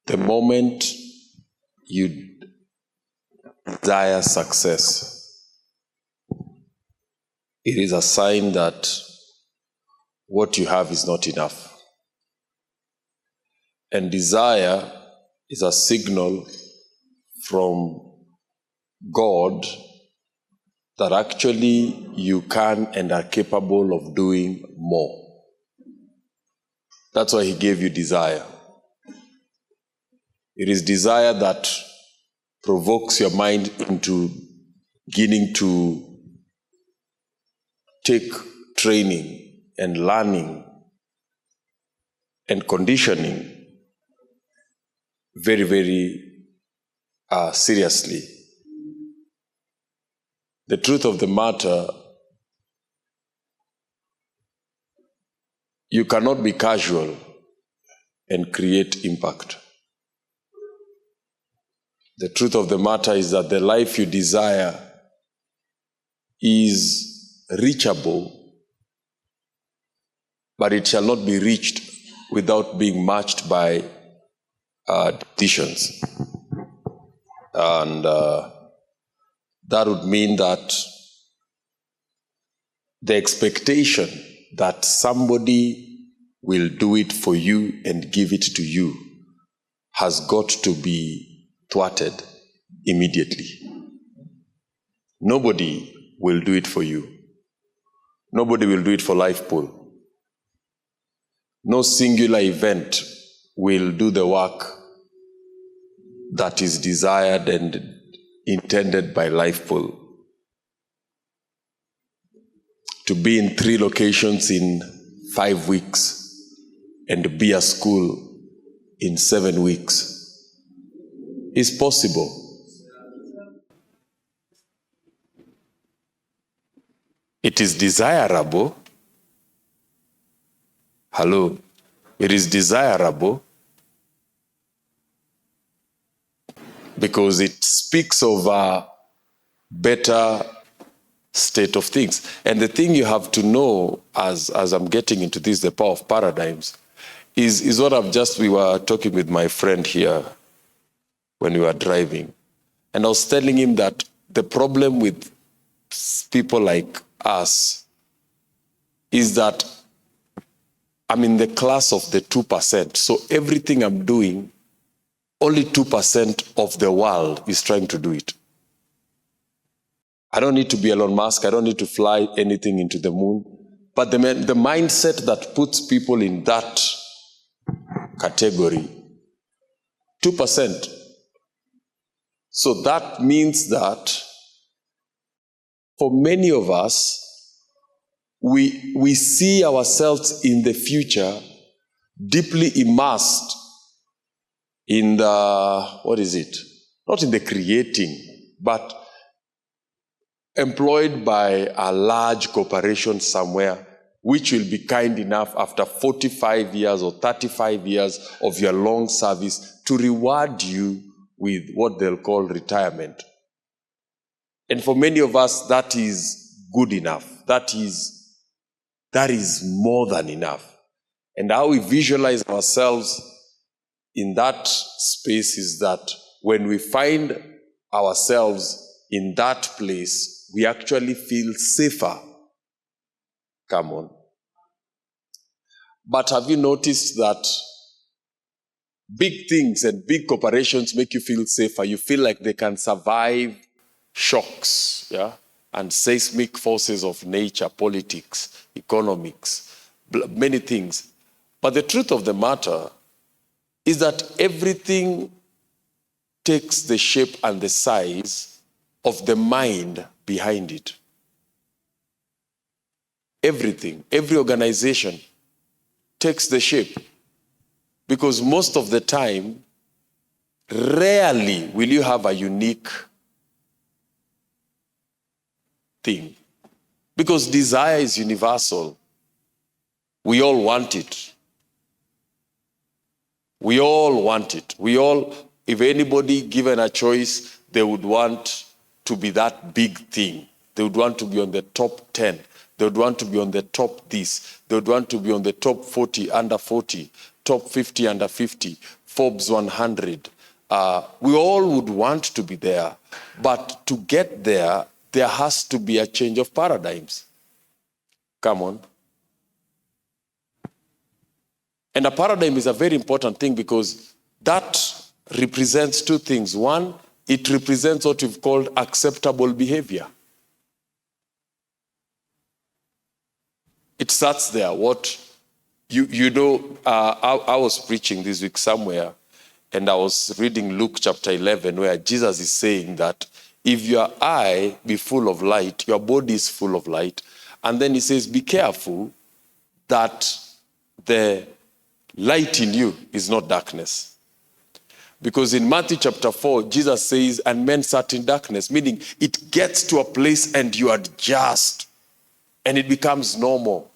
The moment you desire success, it is a sign that what you have is not enough. And desire is a signal from God that actually you can and are capable of doing more. That's why he gave you desire. It is desire that provokes your mind into beginning to take training and learning and conditioning very, very seriously. The truth of the matter, you cannot be casual and create impact. The truth of the matter is that the life you desire is reachable, but it shall not be reached without being matched by decisions. And that would mean that the expectation that somebody will do it for you and give it to you has got to be thwarted immediately. Nobody will do it for you. Nobody will do it for LifePool. No singular event will do the work that is desired and intended by LifePool. To be in 3 locations in 5 weeks and be a school in 7 weeks is possible. It is desirable. Hello. It is desirable because it speaks of a better state of things. And the thing you have to know as I'm getting into this, the power of paradigms, is what we were talking with my friend here when we were driving. And I was telling him that the problem with people like us is that I'm in the class of the 2%. So everything I'm doing, only 2% of the world is trying to do it. I don't need to be Elon Musk. I don't need to fly anything into the moon. But the mindset that puts people in that category, 2%. So that means that for many of us, we see ourselves in the future deeply immersed in the, not in the creating, but employed by a large corporation somewhere, which will be kind enough after 45 years or 35 years of your long service to reward you with what they'll call retirement. And for many of us, that is good enough. That is more than enough. And how we visualize ourselves in that space is that when we find ourselves in that place, we actually feel safer. Come on. But have you noticed that big things and big corporations make you feel safer? You feel like they can survive shocks, yeah, and seismic forces of nature, politics, economics, many things. But the truth of the matter is that everything takes the shape and the size of the mind behind it. Everything, every organization takes the shape. Because most of the time, rarely will you have a unique thing. Because desire is universal. We all want it. We all want it. If anybody given a choice, they would want to be that big thing. They would want to be on the top 10. They would want to be on the top this. They would want to be on the top 40, under 40, top 50, under 50, Forbes 100. We all would want to be there, but to get there, there has to be a change of paradigms. Come on. And a paradigm is a very important thing because that represents two things. One, it represents what we've called acceptable behavior. It starts there. What I was preaching this week somewhere, and I was reading Luke chapter 11, where Jesus is saying that if your eye be full of light, your body is full of light. And then he says, be careful that the light in you is not darkness. Because in Matthew chapter 4, Jesus says, and men sat in darkness, meaning it gets to a place and you adjust, and it becomes normal.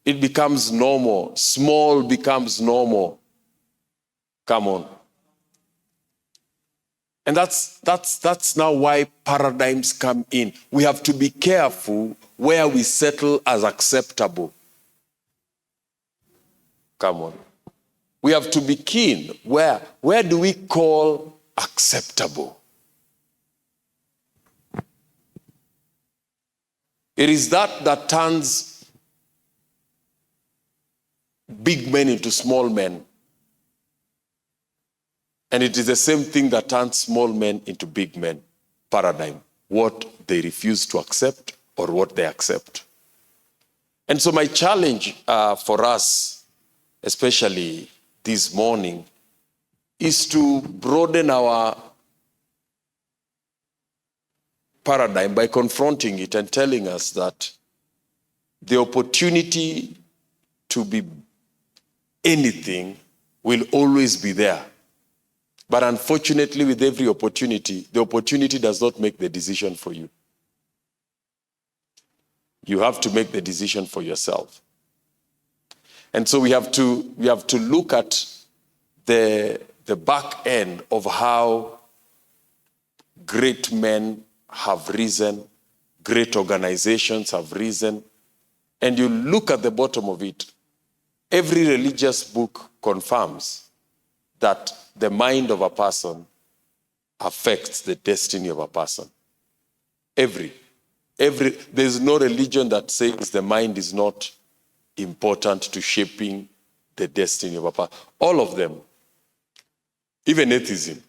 It becomes normal. Small becomes normal. Come on. And that's now why paradigms come in. We have to be careful where we settle as acceptable. Come on. We have to be keen. Where do we call acceptable? It is that turns big men into small men. And it is the same thing that turns small men into big men. Paradigm. What they refuse to accept or what they accept. And so my challenge for us, especially this morning, is to broaden our paradigm by confronting it and telling us that the opportunity to be anything will always be there. But unfortunately, with every opportunity, the opportunity does not make the decision for you. You have to make the decision for yourself. And so we have to look at the back end of how great men have risen, great organizations have risen, and you look at the bottom of it. Every religious book confirms that the mind of a person affects the destiny of a person. There's no religion that says the mind is not important to shaping the destiny of a person. All of them, even atheism.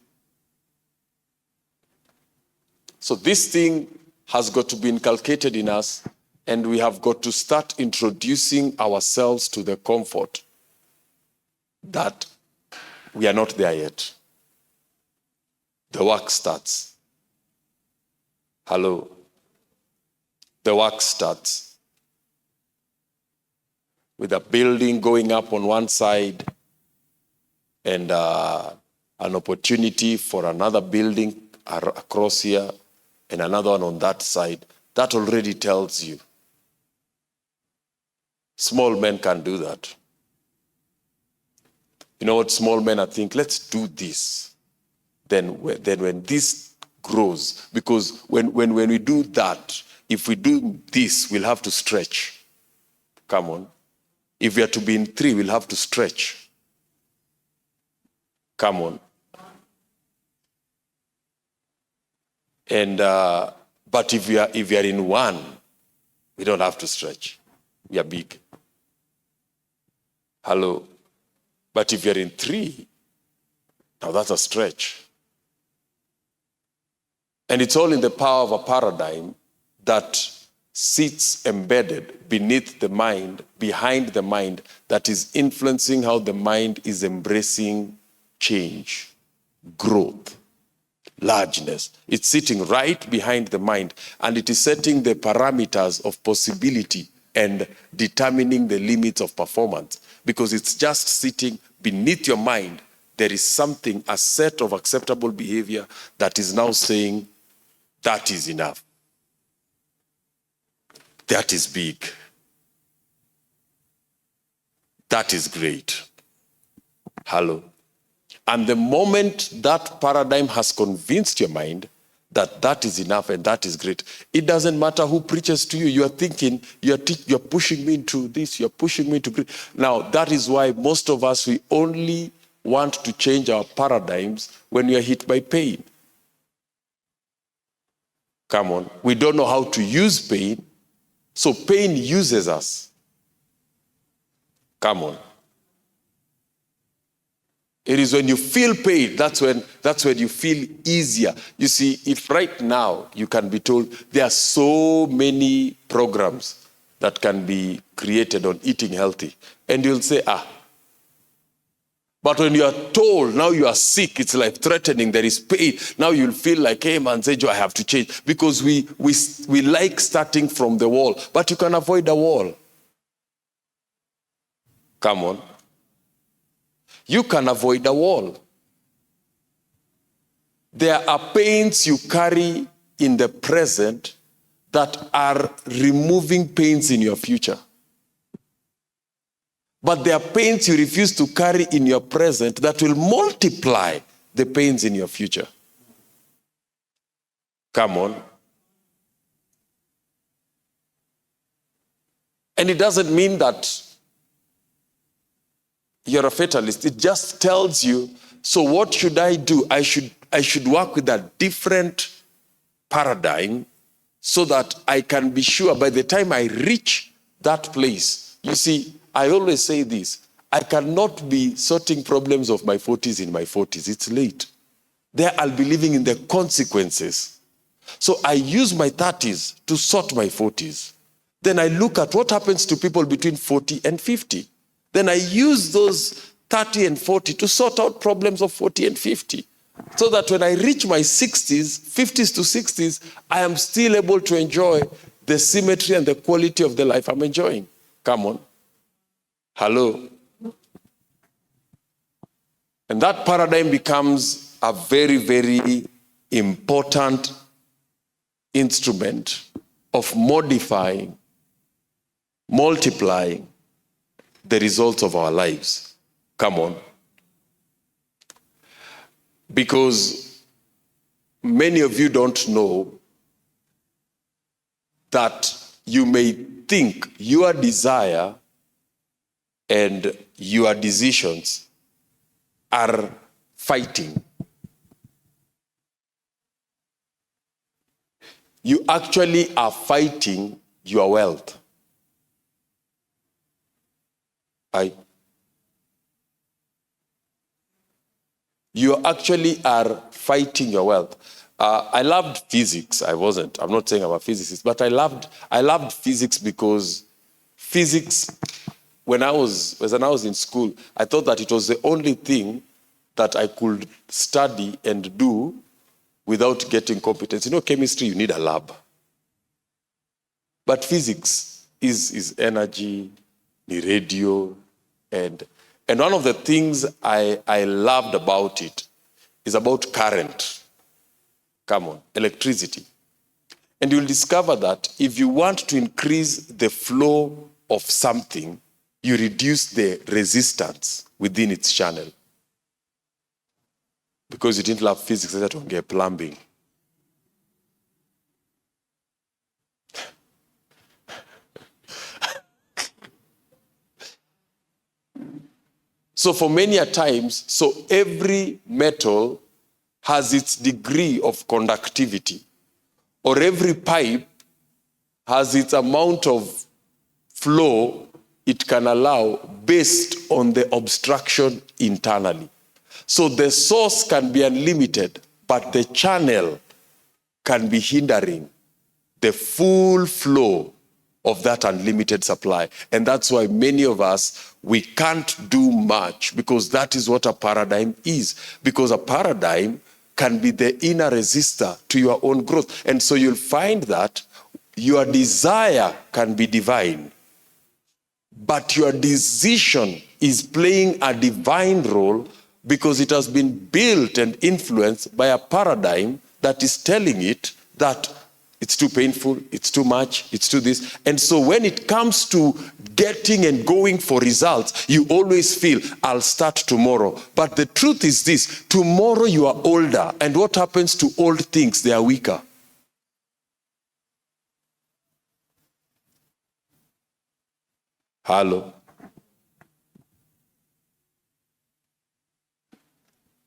So this thing has got to be inculcated in us, and we have got to start introducing ourselves to the comfort that we are not there yet. The work starts. Hello. The work starts with a building going up on one side and an opportunity for another building across here and another one on that side. That already tells you. Small men can do that. You know what small men are thinking? Let's do this. Then when this grows, because when we do that, if we do this, we'll have to stretch. Come on. If we are to be in 3, we'll have to stretch. Come on. And but if we are in 1, we don't have to stretch. We are big. Hello. But if you're in 3, now that's a stretch. And it's all in the power of a paradigm that sits embedded beneath the mind, behind the mind, that is influencing how the mind is embracing change, growth, largeness. It's sitting right behind the mind, and it is setting the parameters of possibility and determining the limits of performance. Because it's just sitting beneath your mind. There is something, a set of acceptable behavior that is now saying, that is enough. That is big. That is great. Hello. And the moment that paradigm has convinced your mind, that is enough and that is great. It doesn't matter who preaches to you. You are thinking, you're pushing me into this, you're pushing me to... Now, that is why most of us, we only want to change our paradigms when we are hit by pain. Come on. We don't know how to use pain, so pain uses us. Come on. It is when you feel pain, that's when you feel easier. You see, if right now you can be told there are so many programs that can be created on eating healthy, and you'll say, but when you are told now you are sick, it's life-threatening, there is pain, now you'll feel like, hey man, Zejo, I have to change. Because we like starting from the wall, but you can avoid the wall. Come on. You can avoid the wall. There are pains you carry in the present that are removing pains in your future. But there are pains you refuse to carry in your present that will multiply the pains in your future. Come on. And it doesn't mean that you're a fatalist. It just tells you, so what should I do? I should work with a different paradigm so that I can be sure by the time I reach that place. You see, I always say this, I cannot be sorting problems of my 40s in my 40s. It's late. There I'll be living in the consequences. So I use my 30s to sort my 40s. Then I look at what happens to people between 40 and 50. Then I use those 30 and 40 to sort out problems of 40 and 50. So that when I reach my 60s, 50s to 60s, I am still able to enjoy the symmetry and the quality of the life I'm enjoying. Come on. Hello. And that paradigm becomes a very, very important instrument of modifying, multiplying the results of our lives. Come on. Because many of you don't know that you may think your desire and your decisions are fighting. You actually are fighting your wealth. You actually are fighting your wealth. I loved physics. I'm not saying I'm a physicist, but I loved physics because physics, when I was in school, I thought that it was the only thing that I could study and do without getting competence. You know, chemistry, you need a lab. But physics is energy, radio, and one of the things I loved about it is about current. Come on, electricity. And you'll discover that if you want to increase the flow of something, you reduce the resistance within its channel. Because you didn't love physics, that won't get plumbing. So for many a times, so every metal has its degree of conductivity, or every pipe has its amount of flow it can allow based on the obstruction internally. So the source can be unlimited, but the channel can be hindering the full flow of that unlimited supply. And that's why many of us, we can't do much, because that is what a paradigm is. Because a paradigm can be the inner resistor to your own growth. And so you'll find that your desire can be divine, but your decision is playing a divine role because it has been built and influenced by a paradigm that is telling it that it's too painful, it's too much, it's too this. And so when it comes to getting and going for results, you always feel, I'll start tomorrow. But the truth is this, tomorrow you are older. And what happens to old things? They are weaker. Hello.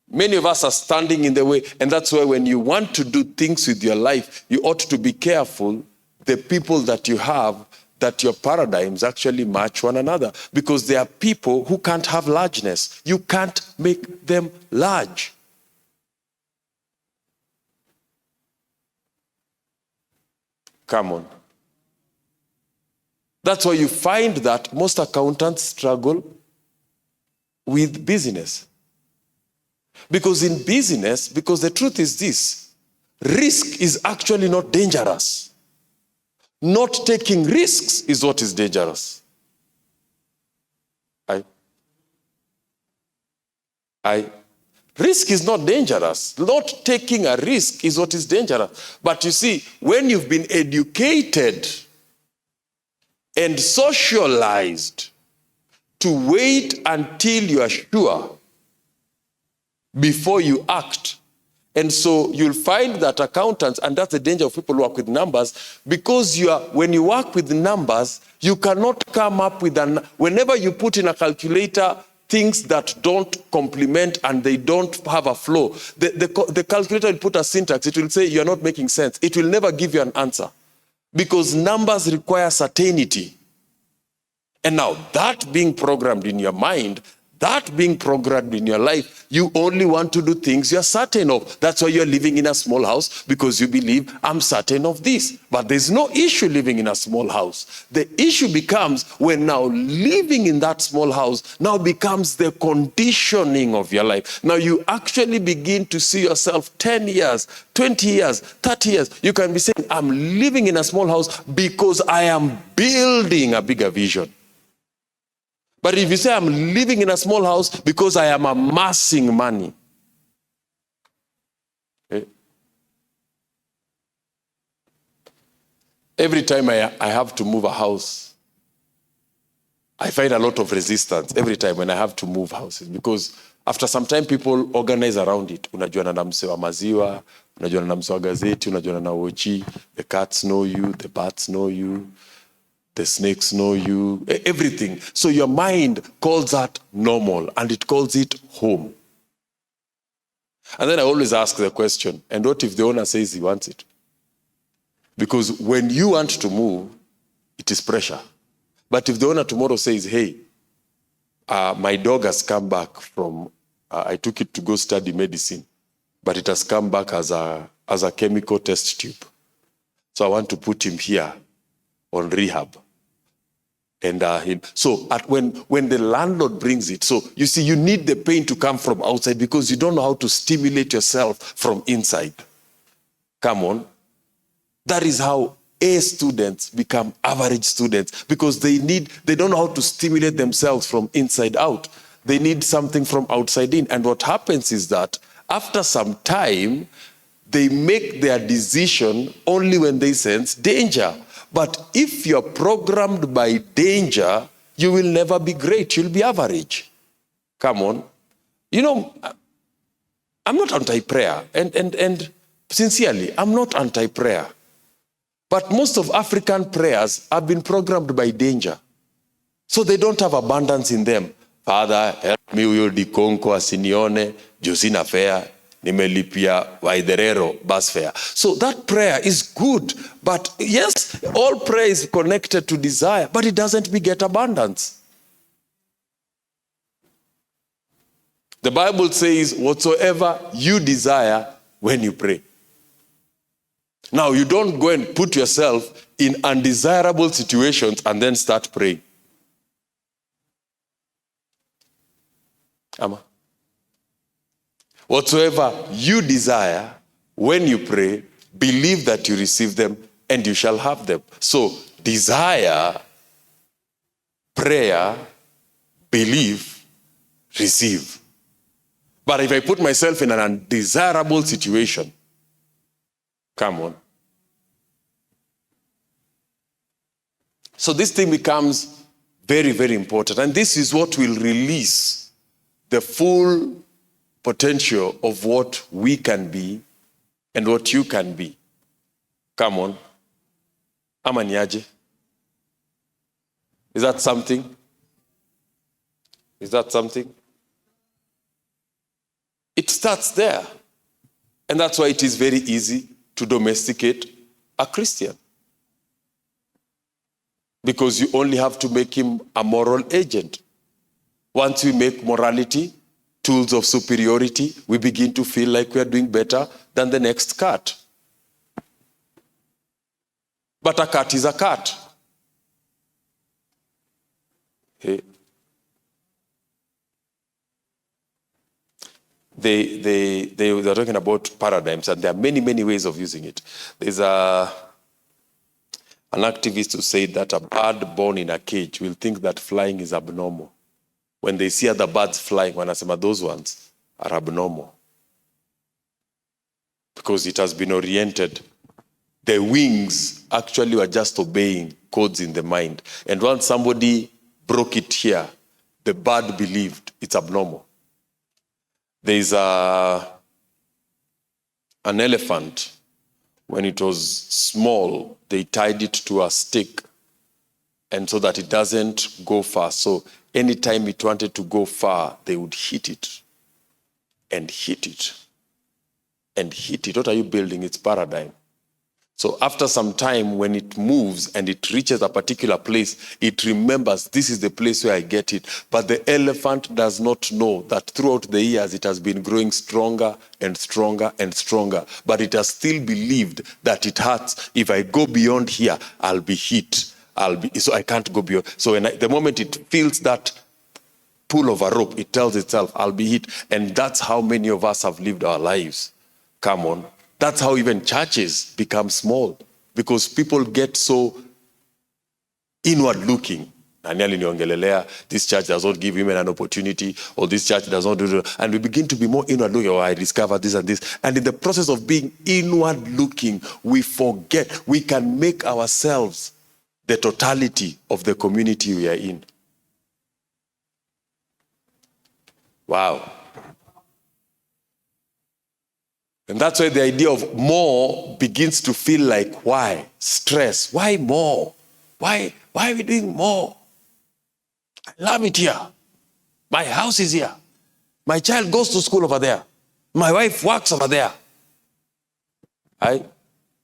Many of us are standing in the way, and that's why when you want to do things with your life, you ought to be careful the people that you have, that your paradigms actually match one another. Because there are people who can't have largeness. You can't make them large. Come on. That's why you find that most accountants struggle with business. Because in business, because the truth is this, risk is actually not dangerous. Not taking risks is what is dangerous. Risk is not dangerous. Not taking a risk is what is dangerous. But you see, when you've been educated and socialized to wait until you are sure before you act. And so you'll find that accountants, and that's the danger of people who work with numbers, because when you work with numbers, you cannot come up with whenever you put in a calculator things that don't complement and they don't have a flow, the calculator will put a syntax, it will say you're not making sense. It will never give you an answer. Because numbers require certainty. And now that being programmed in your mind, that being programmed in your life, you only want to do things you're certain of. That's why you're living in a small house, because you believe, I'm certain of this. But there's no issue living in a small house. The issue becomes when now living in that small house now becomes the conditioning of your life. Now you actually begin to see yourself 10 years, 20 years, 30 years. You can be saying, I'm living in a small house because I am building a bigger vision. But if you say I'm living in a small house because I am amassing money. Okay. Every time I have to move a house, I find a lot of resistance every time when I have to move houses, because after some time people organize around it. Unajuana na mse wa maziwa, unajuana na mse wa gazeti, unajuana na wochi, the cats know you, the bats know you. The snakes know you, everything. So your mind calls that normal and it calls it home. And then I always ask the question, and what if the owner says he wants it? Because when you want to move, it is pressure. But if the owner tomorrow says, hey, my dog has come back from, I took it to go study medicine, but it has come back as a chemical test tube. So I want to put him here on rehab. And when the landlord brings it, so you see, you need the pain to come from outside because you don't know how to stimulate yourself from inside. Come on. That is how A students become average students, because they don't know how to stimulate themselves from inside out. They need something from outside in. And what happens is that after some time, they make their decision only when they sense danger. But if you're programmed by danger, you will never be great. You'll be average. Come on. You know, I'm not anti-prayer. And sincerely, I'm not anti-prayer. But most of African prayers have been programmed by danger. So they don't have abundance in them. Father, help me, huyo dikonko asinione, Josina fea, nimelipia waiderero bus fare. So that prayer is good. But yes, all prayer is connected to desire, but it doesn't beget abundance. The Bible says, whatsoever you desire when you pray. Now, you don't go and put yourself in undesirable situations and then start praying. Ama. Whatsoever you desire, when you pray, believe that you receive them and you shall have them. So, desire, prayer, believe, receive. But if I put myself in an undesirable situation, come on, So this thing becomes very, very important. And this is what will release the full potential of what we can be and what you can be. Come on. Amaniaje. Is that something? Is that something? It starts there. And that's why it is very easy to domesticate a Christian. Because you only have to make him a moral agent. Once we make morality tools of superiority, we begin to feel like we are doing better than the next cat. But a cat is a cat. Hey. They're talking about paradigms, and there are many, many ways of using it. There's an activist who said that a bird born in a cage will think that flying is abnormal. When they see other birds flying, wanasema those ones are abnormal. Because it has been oriented. The wings actually were just obeying codes in the mind. And once somebody broke it here, the bird believed it's abnormal. There's an elephant. When it was small, they tied it to a stick, and so that it doesn't go far. So anytime it wanted to go far, they would hit it and hit it and hit it. What are you building? It's paradigm. So after some time, when it moves and it reaches a particular place, it remembers this is the place where I get it. But the elephant does not know that throughout the years, it has been growing stronger and stronger and stronger. But it has still believed that it hurts. If I go beyond here, I'll be hit. So I can't go beyond. So the moment it feels that pull of a rope, it tells itself, I'll be hit. And that's how many of us have lived our lives. Come on. That's how even churches become small, because people get so inward looking. This church does not give women an opportunity, or this church does not do that. And we begin to be more inward looking. Oh, I discovered this and this. And in the process of being inward looking, we forget we can make ourselves the totality of the community we are in. Wow. And that's why the idea of more begins to feel like, why? Stress. Why more? Why are we doing more? I love it here. My house is here. My child goes to school over there. My wife works over there. Right?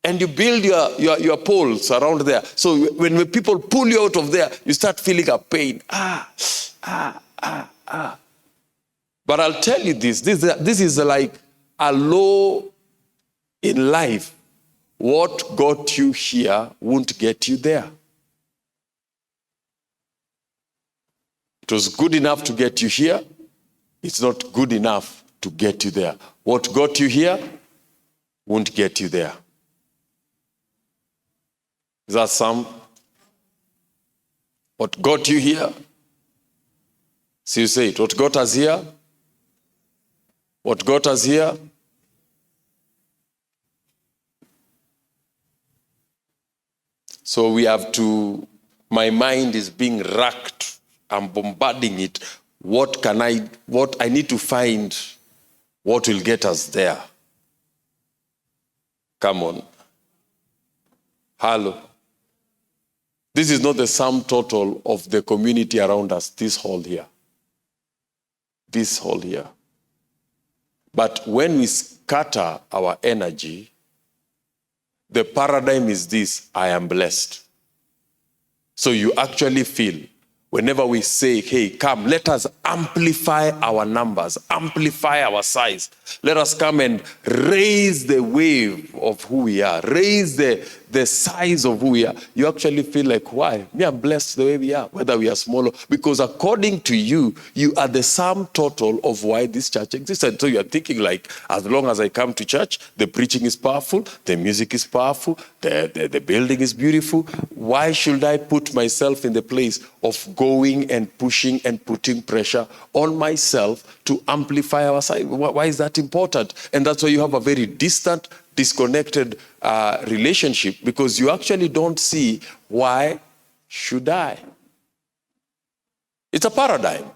And you build your poles around there. So when people pull you out of there, you start feeling a pain. But I'll tell you this is like a law in life. What got you here won't get you there. It was good enough to get you here. It's not good enough to get you there. What got you here won't get you there. Is that some? What got you here? So you say it. What got us here? What got us here? So we have to, my mind is being racked. I'm bombarding it. What I need to find what will get us there. Come on. Hello. This is not the sum total of the community around us, this hall here. This hall here. But when we scatter our energy, the paradigm is this: I am blessed. So you actually feel, whenever we say, hey, come, let us amplify our numbers, amplify our size. Let us come and raise the wave of who we are, raise the size of who we are. You actually feel like, why? We are blessed the way we are, whether we are smaller. Because according to you, you are the sum total of why this church exists. And so you are thinking like, as long as I come to church, the preaching is powerful, the music is powerful, the building is beautiful. Why should I put myself in the place of going and pushing and putting pressure on myself to amplify our size? Why is that important? And that's why you have a very distant, disconnected relationship, because you actually don't see why should I? It's a paradigm.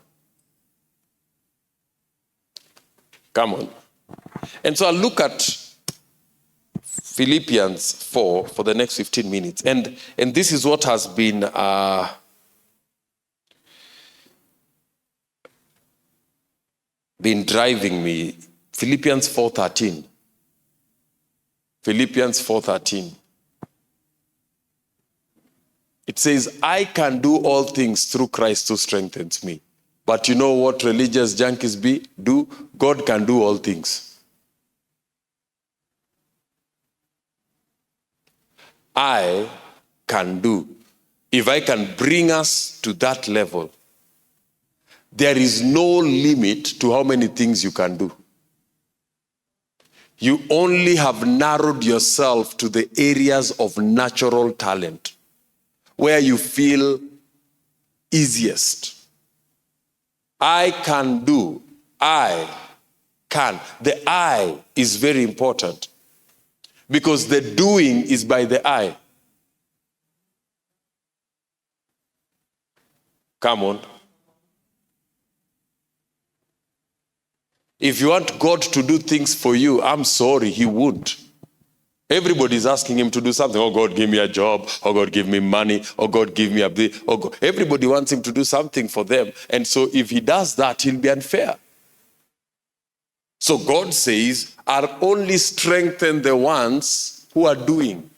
Come on. And so I'll look at Philippians 4 for the next 15 minutes. And this is what has been driving me. Philippians 4:13. Philippians 4:13. It says, I can do all things through Christ who strengthens me. But you know what religious junkies do? God can do all things. I can do. If I can bring us to that level, there is no limit to how many things you can do. You only have narrowed yourself to the areas of natural talent where you feel easiest. I can do. I can. The I is very important because the doing is by the I. Come on. If you want God to do things for you, I'm sorry, he won't. Everybody's asking him to do something. Oh, God, give me a job. Oh, God, give me money. Oh, God, give me a bit. Oh, God. Everybody wants him to do something for them. And so if he does that, he'll be unfair. So God says, I'll only strengthen the ones who are doing.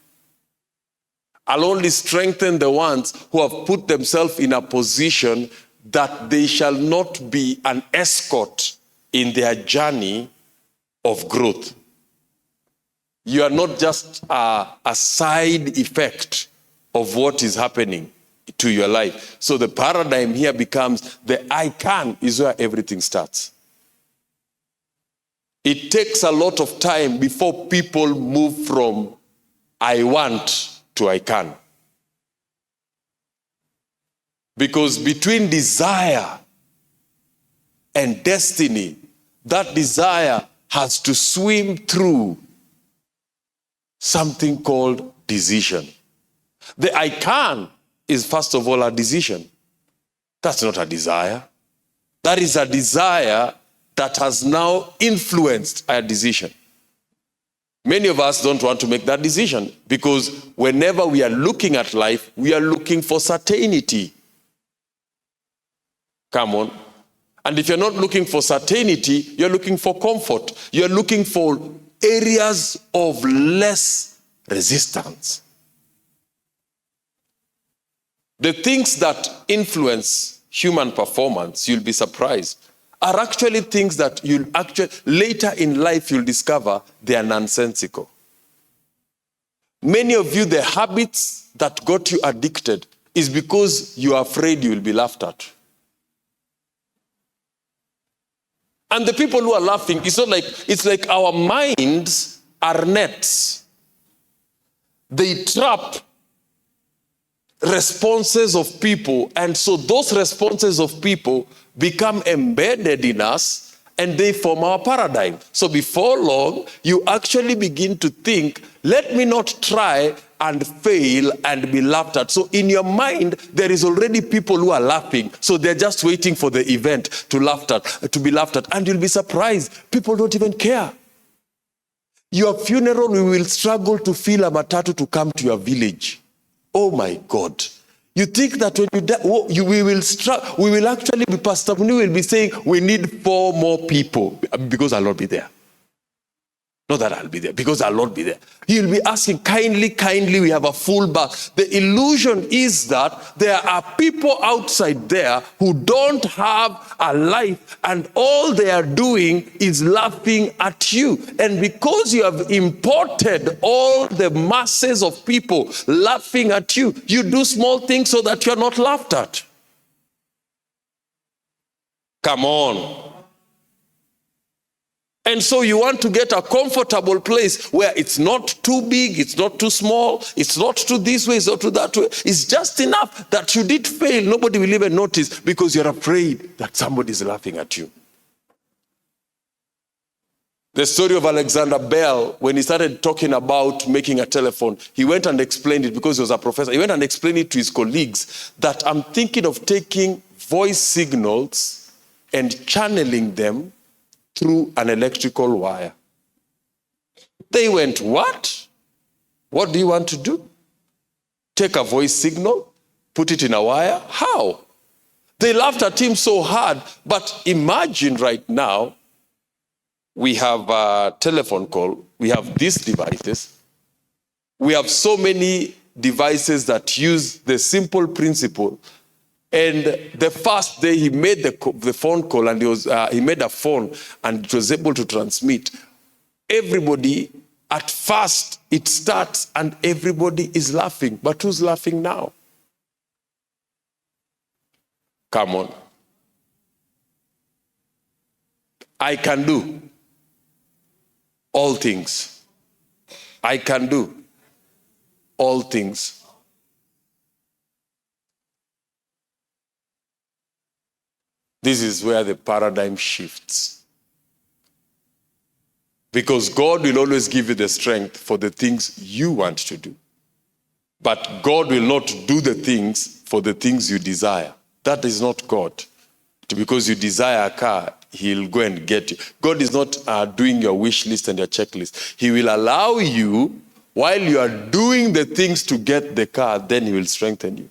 I'll only strengthen the ones who have put themselves in a position that they shall not be an escort in their journey of growth. You are not just a side effect of what is happening to your life. So the paradigm here becomes the I can is where everything starts. It takes a lot of time before people move from I want to I can. Because between desire and destiny, that desire has to swim through something called decision. The I can is first of all a decision. That's not a desire. That is a desire that has now influenced our decision. Many of us don't want to make that decision because whenever we are looking at life, we are looking for certainty. Come on. And if you're not looking for certainty, you're looking for comfort. You're looking for areas of less resistance. The things that influence human performance, you'll be surprised, are actually things that you'll actually, later in life, you'll discover they are nonsensical. Many of you, the habits that got you addicted is because you are afraid you will be laughed at. And the people who are laughing, it's like our minds are nets. They trap responses of people, and so those responses of people become embedded in us and they form our paradigm. So before long, you actually begin to think, let me not try and fail and be laughed at. So in your mind, there is already people who are laughing. So they're just waiting for the event to be laughed at. And you'll be surprised. People don't even care. Your funeral, we will struggle to fill a matatu to come to your village. Oh my God. You think that when you die, we will actually be, Pastor Muni will be saying, we need 4 more people because I'll not be there. Not that I'll be there, because I'll not be there. He'll be asking, kindly, we have a full bus. The illusion is that there are people outside there who don't have a life and all they are doing is laughing at you. And because you have imported all the masses of people laughing at you, you do small things so that you're not laughed at. Come on. And so you want to get a comfortable place where it's not too big, it's not too small, it's not too this way, it's not too that way. It's just enough that you did fail. Nobody will even notice because you're afraid that somebody is laughing at you. The story of Alexander Bell, when he started talking about making a telephone, he went and explained it because he was a professor. He went and explained it to his colleagues that I'm thinking of taking voice signals and channeling them through an electrical wire. They went, what? What do you want to do? Take a voice signal, put it in a wire? How? They laughed at him so hard. But imagine right now, we have a telephone call, we have these devices, we have so many devices that use the simple principle. And the first day he made the phone call, and he made a phone and it was able to transmit. Everybody, at first it starts and everybody is laughing. But who's laughing now? Come on. I can do all things. I can do all things. This is where the paradigm shifts. Because God will always give you the strength for the things you want to do. But God will not do the things for the things you desire. That is not God. Because you desire a car, he'll go and get you. God is not doing your wish list and your checklist. He will allow you, while you are doing the things to get the car, then he will strengthen you.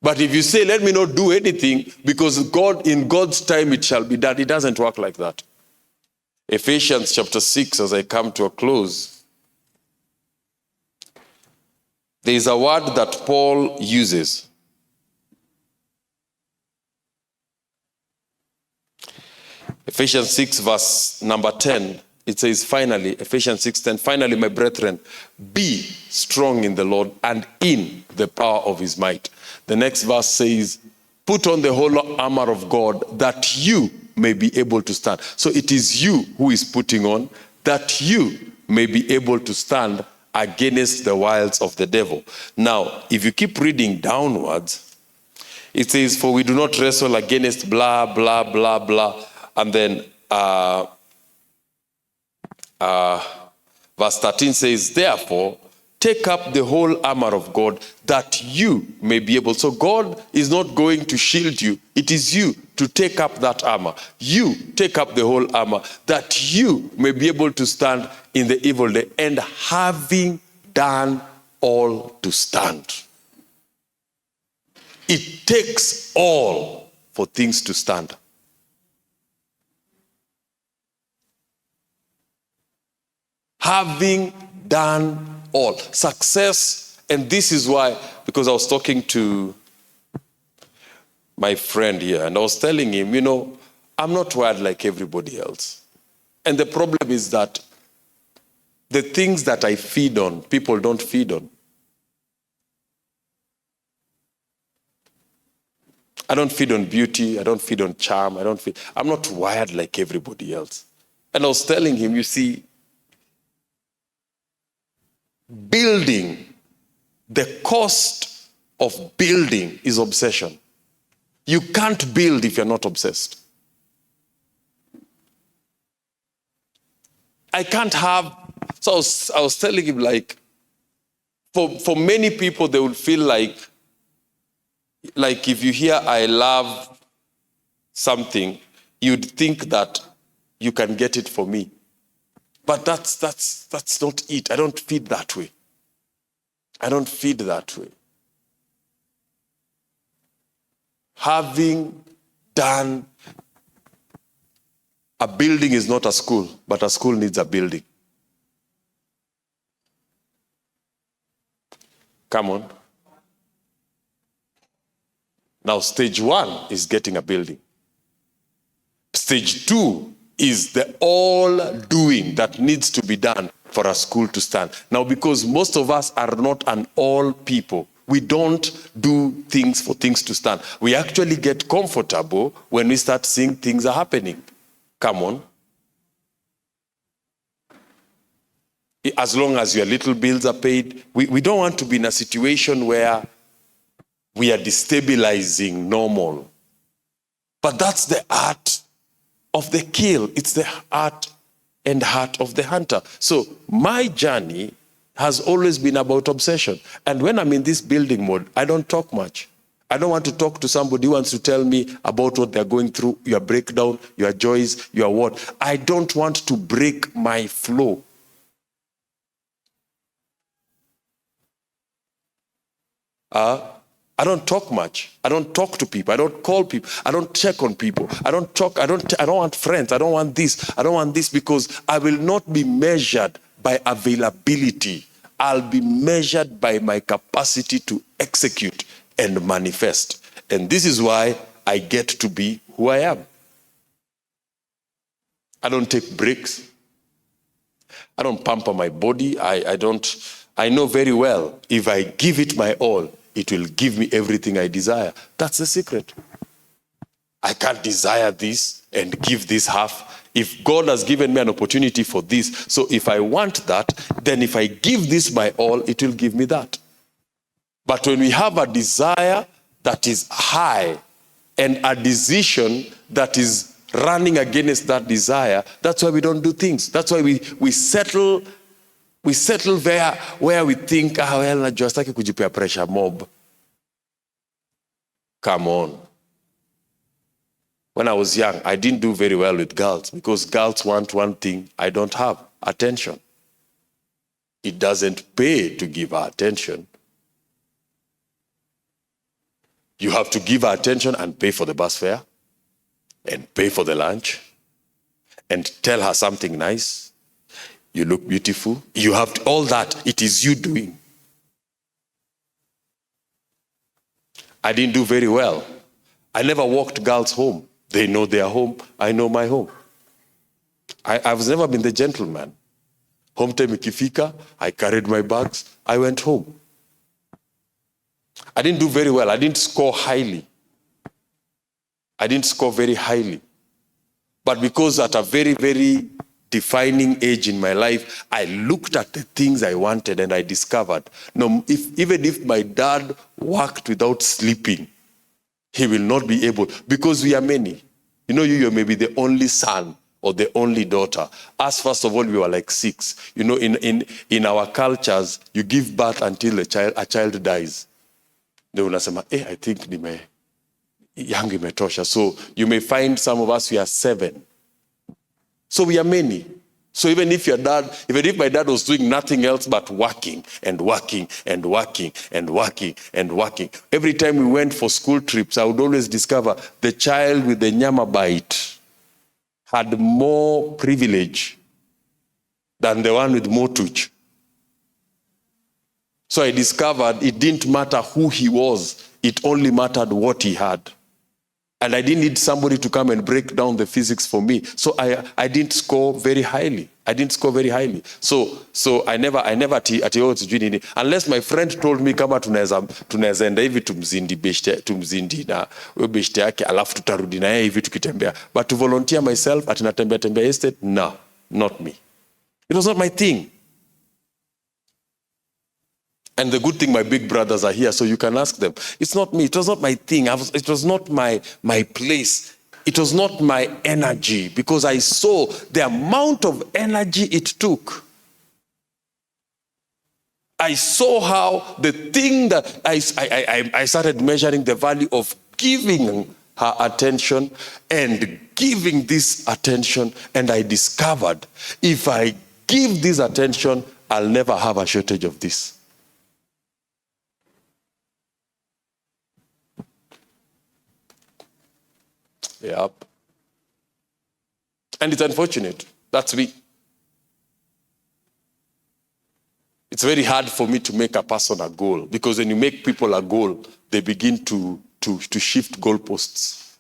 But if you say, let me not do anything, because God, in God's time it shall be done, it doesn't work like that. Ephesians chapter 6, as I come to a close, there is a word that Paul uses. Ephesians 6 verse number 10, it says, finally, Ephesians 6:10, finally, my brethren, be strong in the Lord and in the power of his might. The next verse says, put on the whole armor of God that you may be able to stand. So it is you who is putting on, that you may be able to stand against the wiles of the devil. Now, if you keep reading downwards, it says, for we do not wrestle against blah, blah, blah, blah. And then verse 13 says, therefore, take up the whole armor of God that you may be able. So God is not going to shield you. It is you to take up that armor. You take up the whole armor that you may be able to stand in the evil day, and having done all to stand. It takes all for things to stand. Having done all. Success, and this is why, because I was talking to my friend here, and I was telling him, you know, I'm not wired like everybody else. And the problem is that the things that I feed on, people don't feed on. I don't feed on beauty, I don't feed on charm, I'm not wired like everybody else. And I was telling him, you see, building, the cost of building is obsession. You can't build if you're not obsessed. I can't have, so I was telling him, like, for many people, they will feel like if you hear I love something, you'd think that you can get it for me. But that's not it. I don't feed that way. I don't feed that way. Having done, a building is not a school, but a school needs a building. Come on. Now, stage 1 is getting a building. Stage 2 is the all doing that needs to be done for a school to stand. Now, because most of us are not an all people, we don't do things for things to stand. We actually get comfortable when we start seeing things are happening. Come on. As long as your little bills are paid, we don't want to be in a situation where we are destabilizing normal. But that's the art of the kill. It's the art and heart of the hunter. So my journey has always been about obsession. And when I'm in this building mode, I don't talk much. I don't want to talk to somebody who wants to tell me about what they're going through, your breakdown, your joys, your what. I don't want to break my flow. I don't talk much. I don't talk to people. I don't call people. I don't check on people. I don't want friends. I don't want this. I don't want this, because I will not be measured by availability. I'll be measured by my capacity to execute and manifest. And this is why I get to be who I am. I don't take breaks. I don't pamper my body. I know very well, if I give it my all, it will give me everything I desire. That's the secret. I can't desire this and give this half. If God has given me an opportunity for this, so if I want that, then if I give this my all, it will give me that. But when we have a desire that is high and a decision that is running against that desire, that's why we don't do things. That's why we settle there where we think, well, najua sitaki kujipea pressure mob. Come on. When I was young, I didn't do very well with girls, because girls want one thing I don't have: attention. It doesn't pay to give her attention. You have to give her attention and pay for the bus fare, and pay for the lunch, and tell her something nice. You look beautiful. You have to, all that. It is you doing. I didn't do very well. I never walked girls home. They know their home. I know my home. I've never been the gentleman. Home time ikifika, I carried my bags. I went home. I didn't do very well. I didn't score highly. I didn't score very highly. But because at a very, very defining age in my life, I looked at the things I wanted and I discovered, no, even if my dad worked without sleeping, he will not be able, because we are many. You know, you may be the only son or the only daughter. Us, first of all, we were like 6. You know, in our cultures, you give birth until a child dies. They will say, I think young imetosha. So you may find some of us, we are 7. So we are many. So even if my dad was doing nothing else but working and working and working and working and working, every time we went for school trips, I would always discover the child with the nyama bite had more privilege than the one with more touch. So I discovered it didn't matter who he was, it only mattered what he had. And I didn't need somebody to come and break down the physics for me. So I didn't score very highly. So I never unless my friend told me kama tunaweza enda hivi tumzindi na beshte yake alafu tutarudi na yeye hivi tukitembea. But to volunteer myself ati natembea estate, no, not me. It was not my thing. And the good thing, my big brothers are here, so you can ask them. It's not me. It was not my thing. It was not my place. It was not my energy, because I saw the amount of energy it took. I saw how the thing that I started measuring the value of giving her attention and giving this attention, and I discovered if I give this attention, I'll never have a shortage of this. Yep. And it's unfortunate. That's me. It's very hard for me to make a person a goal, because when you make people a goal, they begin to shift goalposts.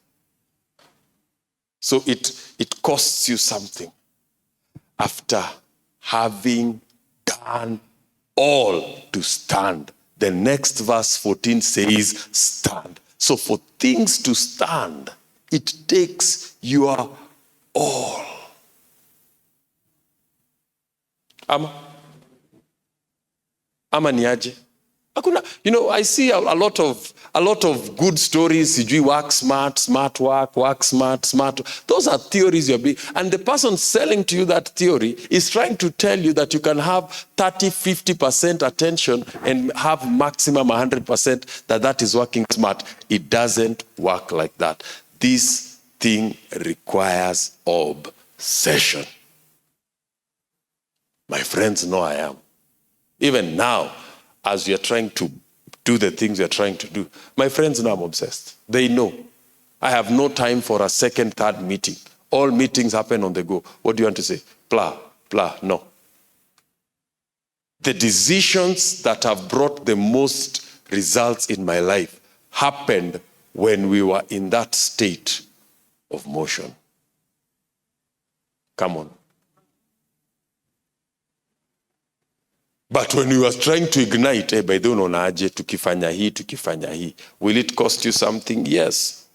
So it costs you something. After having done all to stand, the next verse 14 says, stand. So for things to stand, it takes your all. Ama niaje? You know, I see a lot of good stories. You work smart, smart work smart. Those are theories you're being, and the person selling to you that theory is trying to tell you that you can have 30-50% attention and have maximum 100% that is working smart. It doesn't work like that. This thing requires obsession. My friends know I am. Even now, as we are trying to do the things we are trying to do, my friends know I'm obsessed. They know. I have no time for a second, third meeting. All meetings happen on the go. What do you want to say? Blah, blah, no. The decisions that have brought the most results in my life happened when we were in that state of motion. Come on. But when you are trying to ignite, by the way, tukifanya hii, will it cost you something? Yes.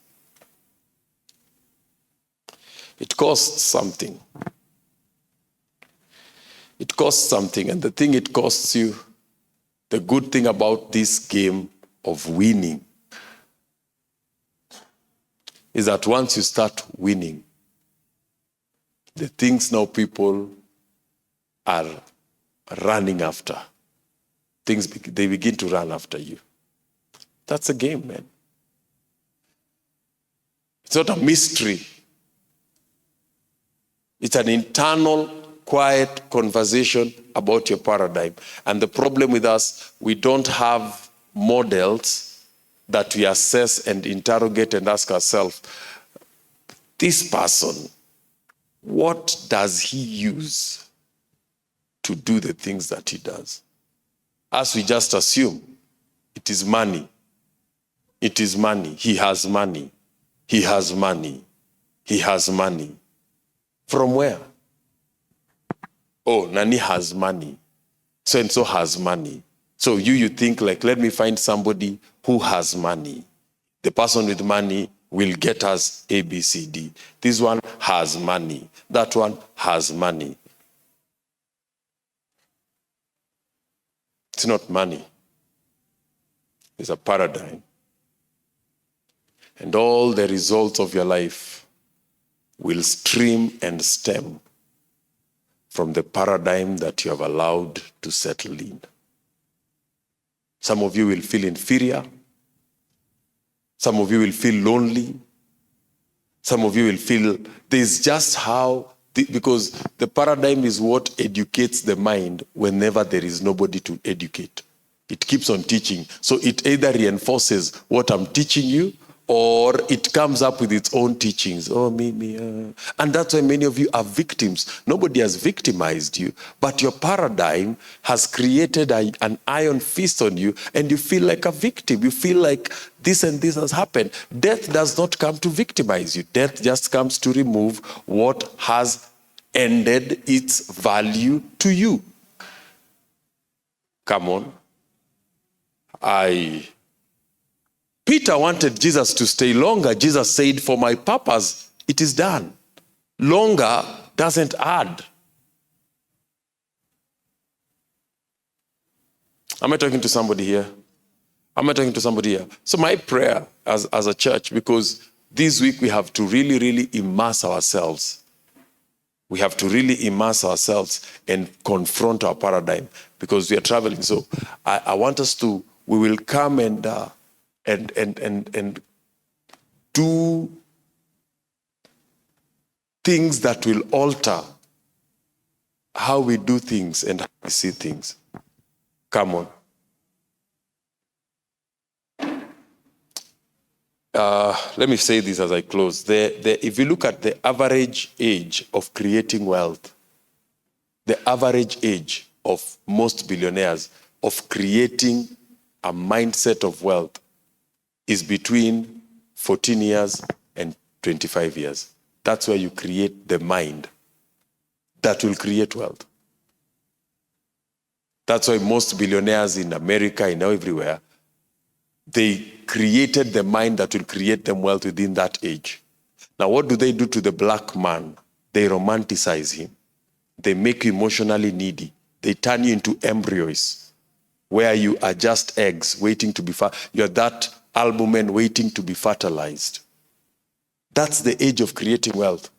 It costs something. It costs something, and the thing it costs you, the good thing about this game of winning is that once you start winning, the things now people are running after, they begin to run after you. That's a game, man. It's not a mystery. It's an internal, quiet conversation about your paradigm. And the problem with us, we don't have models that we assess and interrogate and ask ourselves, this person, what does he use to do the things that he does? As we just assume, it is money. It is money. He has money. He has money. He has money. From where? Oh, Nani has money. So and so has money. So you think like, let me find somebody who has money. The person with money will get us A, B, C, D. This one has money. That one has money. It's not money. It's a paradigm. And all the results of your life will stream and stem from the paradigm that you have allowed to settle in. Some of you will feel inferior. Some of you will feel lonely. Some of you will feel, there's just how, because the paradigm is what educates the mind whenever there is nobody to educate. It keeps on teaching. So it either reinforces what I'm teaching you, or it comes up with its own teachings. Oh, me. And that's why many of you are victims. Nobody has victimized you, but your paradigm has created an iron fist on you, and you feel like a victim. You feel like this and this has happened. Death does not come to victimize you. Death just comes to remove what has ended its value to you. Come on. Peter wanted Jesus to stay longer. Jesus said, for my purpose, it is done. Longer doesn't add. Am I talking to somebody here? Am I talking to somebody here? So my prayer as a church, because this week we have to really, really immerse ourselves. We have to really immerse ourselves and confront our paradigm, because we are traveling. So I want us to, we will come and do things that will alter how we do things and how we see things. Come on. Let me say this as I close. If you look at the average age of creating wealth, the average age of most billionaires of creating a mindset of wealth is between 14 years and 25 years. That's where you create the mind that will create wealth. That's why most billionaires in America, in everywhere, they created the mind that will create them wealth within that age. Now, what do they do to the black man? They romanticize him. They make you emotionally needy. They turn you into embryos. where you are just eggs waiting to be you're that albumen waiting to be fertilized. That's the age of creating wealth.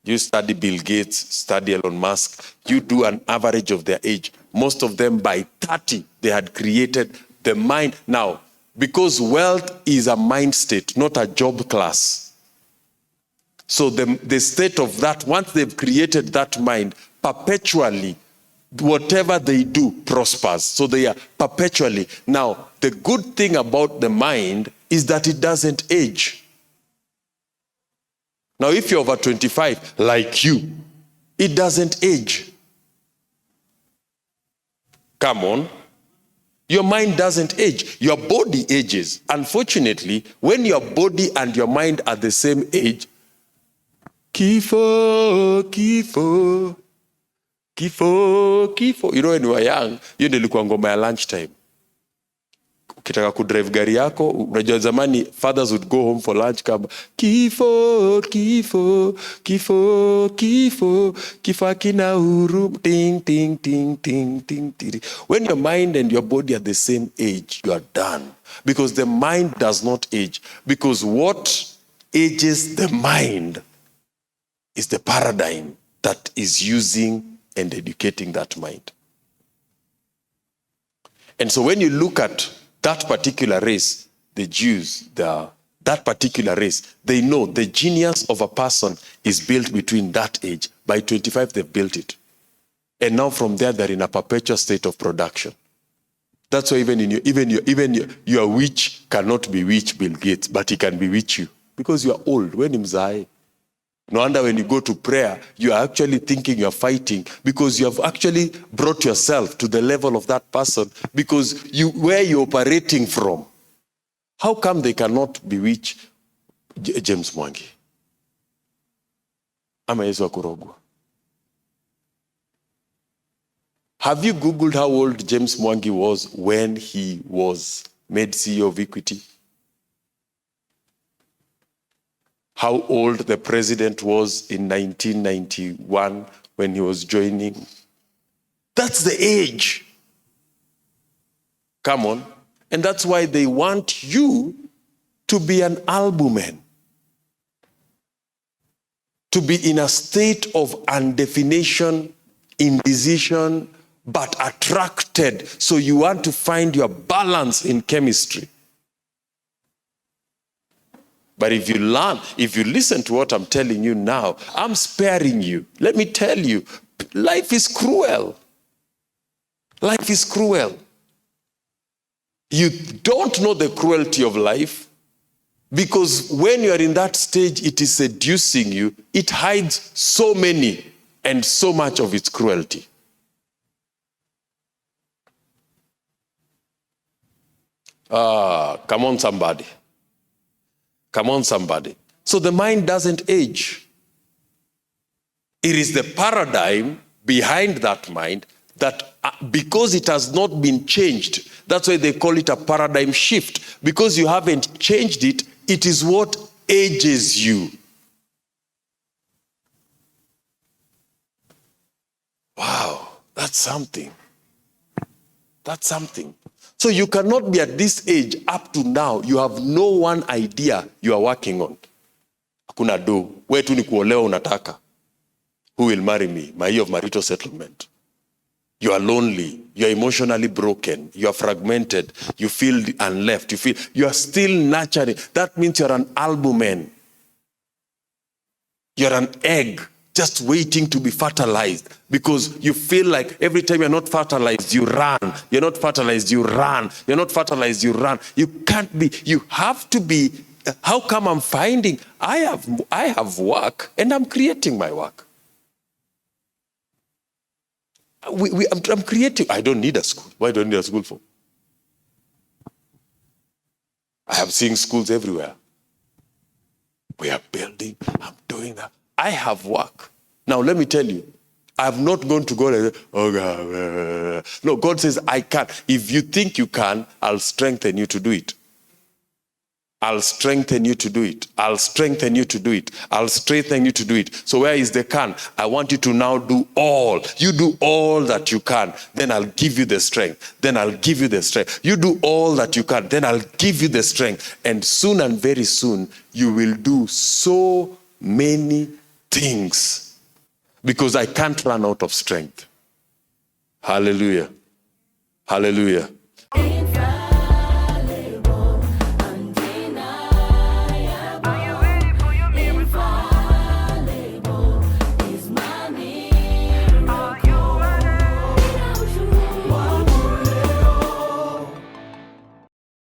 You study Bill Gates, study Elon Musk, you do an average of their age. Most of them by 30, they had created the mind. Now, because wealth is a mind state, not a job class. So the state of that, once they've created that mind, perpetually, whatever they do prospers. So they are perpetually. Now, the good thing about the mind is that it doesn't age. Now, if you're over 25, like you, it doesn't age. Come on. Your mind doesn't age. Your body ages. Unfortunately, when your body and your mind are the same age, kifo, kifo, kifo, kifo. You know, when you were young, you nilikuwa ngoma ya lunchtime. Ukitaka kudrive gari yako, unajua zamani fathers would go home for lunch kama kifo, kifo, kifo, kifo, kifo kina huru, ting, ting, ting, ting, ting, ting. When your mind and your body are the same age, you are done. Because the mind does not age. Because what ages the mind is the paradigm that is using and educating that mind. And so when you look at that particular race, the Jews, that particular race, they know the genius of a person is built between that age. By 25, they've built it. And now from there, they're in a perpetual state of production. That's why even your witch cannot bewitch Bill Gates, but he can bewitch you. Because you are old. When him zai. No wonder when you go to prayer, you are actually thinking you're fighting because you have actually brought yourself to the level of that person because where you're operating from. How come they cannot bewitch James Mwangi? Ama Yesu akurogwa. Have you Googled how old James Mwangi was when he was made CEO of Equity? How old the president was in 1991 when he was joining. That's the age. Come on. And that's why they want you to be an albumen. To be in a state of undefinition, indecision, but attracted. So you want to find your balance in chemistry. But if you learn, if you listen to what I'm telling you now, I'm sparing you. Let me tell you, life is cruel. Life is cruel. You don't know the cruelty of life because when you are in that stage, it is seducing you. It hides so many and so much of its cruelty. Come on, somebody. Come on, somebody. So the mind doesn't age. It is the paradigm behind that mind that because it has not been changed, that's why they call it a paradigm shift. Because you haven't changed it, it is what ages you. Wow, that's something. That's something. So you cannot be at this age up to now. You have no one idea you are working on. Hakuna do. Wewe tu ni kuolewa unataka. Who will marry me? My year of marital settlement. You are lonely. You are emotionally broken. You are fragmented. You feel unleft. You are still nurturing. That means you're an albumen. You're an egg just waiting to be fertilized because you feel like every time you're not fertilized, you run. You're not fertilized, you run. You're not fertilized, you run. You can't be. You have to be. How come I'm finding? I have work and I'm creating my work. I'm creating. I don't need a school. Why do I need a school for? I have seen schools everywhere. We are building. I'm doing that. I have work. Now, let me tell you, I'm not going to go like, oh God. No, God says, I can. If you think you can, I'll strengthen you to do it. I'll strengthen you to do it. I'll strengthen you to do it. I'll strengthen you to do it. So where is the can? I want you to now do all. You do all that you can. Then I'll give you the strength. Then I'll give you the strength. You do all that you can. Then I'll give you the strength. And soon and very soon, you will do so many things. Because I can't run out of strength. Hallelujah. Hallelujah.